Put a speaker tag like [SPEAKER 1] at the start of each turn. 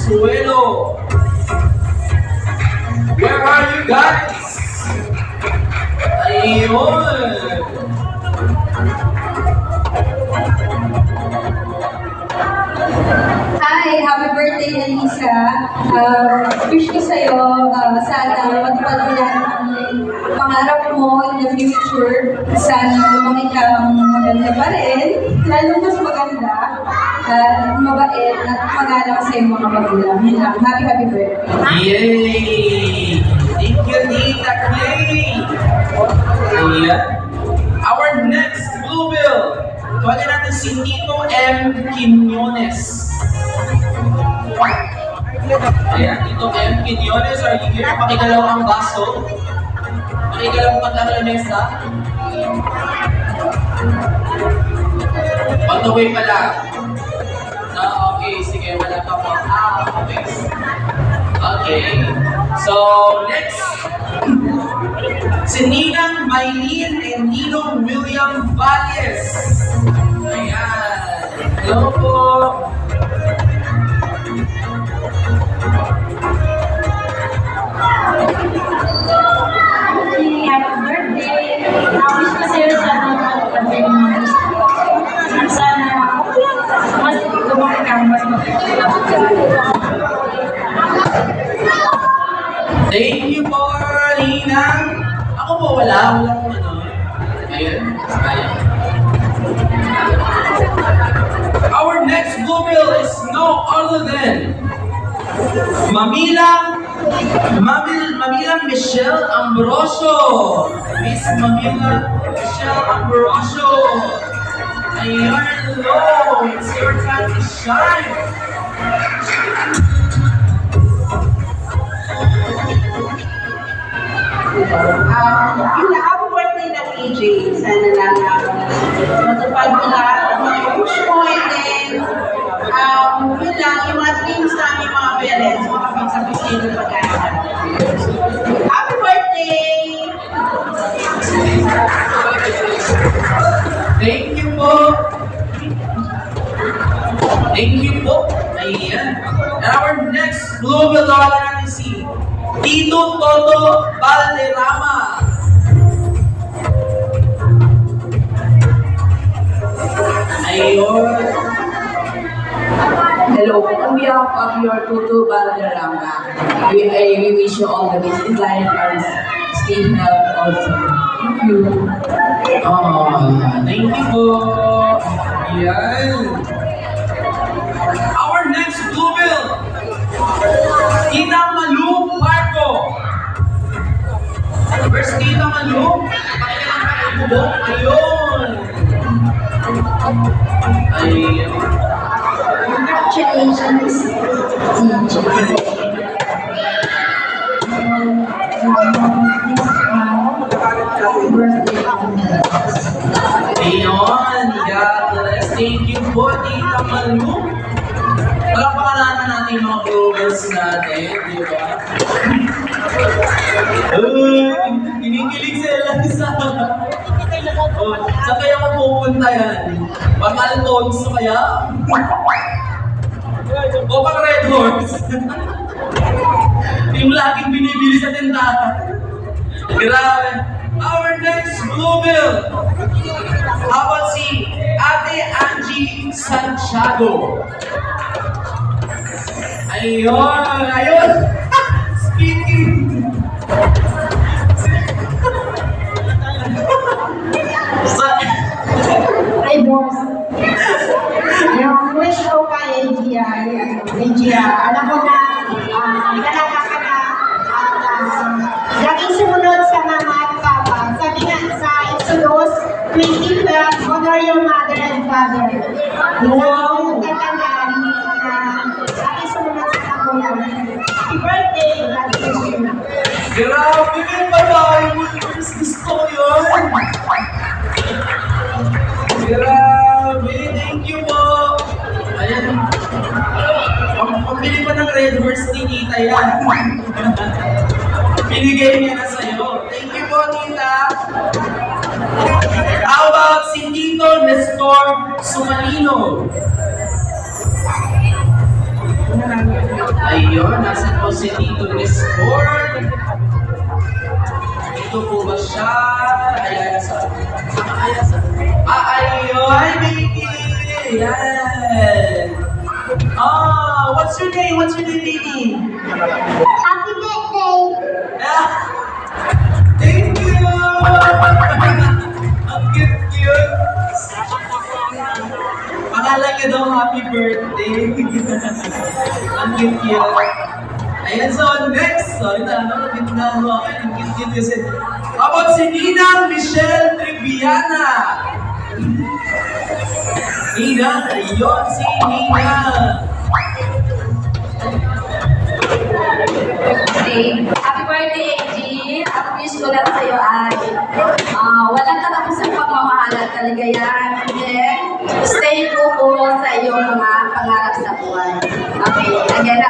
[SPEAKER 1] Consuelo. Where are you guys? Ayun.
[SPEAKER 2] Hi! Happy birthday, Elisa! Wish ko sa'yo, sana matupad mo lahat ng pangarap mo in the future. Sana lumaki kang maganda pa rin, lalo mas maganda, mabait, at magalang sa iyong mga magulang. Yun lang. Happy birthday!
[SPEAKER 1] Yay! Thank you, Tita Clay! Ayan. Our next Bluebill. Tuwagin natin si Tito M. Quinones. Ayan, Tito M. Quinones, are you here? Pakigalaw ang baso. Pakigalaw ang lamesa. On the way pala. Okay, sige, wala pa po. Okay. Okay. So, next. Si Ninang Maylene and Ninong William Valles. Ayan. Hello po.
[SPEAKER 2] Happy birthday! Wish ko sa'yo sana matupad mo yung mga gusto ko. Sana mas lumaki kang mas
[SPEAKER 1] Thank you po, Ninang. Ako po, walang ano. Ayun, sayang. Our next Bluebill is no other than Mamila Michelle Ambrosio. Miss Mamila Michelle Ambrosio. Ayun, hello. It's your time to shine.
[SPEAKER 3] Yung happy birthday ng AJ, sana lang matupad mo lahat ng mga wish mo, and then, yun lang, yung mga dreams namin mga parents, mga pinsa-pisito pag-aaral. Happy birthday!
[SPEAKER 1] Thank you po. Thank you po. Ayan. And our next Bluebill, tawagan natin si Tito Toto Valderrama. Ayun.
[SPEAKER 4] Hello, on behalf of your Tutu Valderrama, we wish you all the best in life and stay healthy also. Thank you.
[SPEAKER 1] Thank you po. Ayan. Our next Bluebill, Tita Malu Marco. Where's Tita Malu? Pakilang ka ng bubok. Ayun. Ayun.
[SPEAKER 2] Congratulations, Happy birthday.
[SPEAKER 1] Ayun. God bless. Thank you po, Tita Malu. Palakpakalanan natin yung mga Bluebills natin, di ba? Kinikilig si Eliza. Saan kaya mapupunta yan? Pang Alfonso kaya? O pang Red Horse? Yung laging binibili sa tindahan. Grabe. Our next Bluebill. How about si Ate Angie Santiago? Ayun! Ayun! Speaking!
[SPEAKER 2] Ay, boss. Yung wish ko kay Gia, alam ko na, dalaga ka na, at laging sumunod sa mama at papa. Sabi nga sa Exodus 20:12, honor your mother and father.
[SPEAKER 1] Wow!
[SPEAKER 2] Tatandaan na laging sumunod sa magulang. Happy birthday! God bless you.
[SPEAKER 1] Grabe! May patay mo! Gusto ko yun! Grabe! Thank you po! Ayan. Pambili pa ng Red Horse ni Tita yan. Binigay niya na sa'yo. Thank you po, Tita! How about si Tito Nestor Sumalino? Ayun, nasa po si Tito Discord. Ito po ba siya? Ayan, ayun, hi baby! Yan! What's your name? What's your name, baby?
[SPEAKER 5] Happy birthday!
[SPEAKER 1] Ah, thank you! Ang cute-cute! Pangalan niya daw, happy birthday! Ang cute-cute! Ayan, so next! So, ito, nakapit na ako. Ang cute-cute kasi. How about si Ninang Michelle Triviana? Ninang, ayun si Ninang!
[SPEAKER 2] Happy birthday, AG! Ang wish ko lang sa'yo ay walang katapusang pagmamahal at kaligayahan. And then, stay focused sa iyong mga pangarap sa buhay. Okay, again,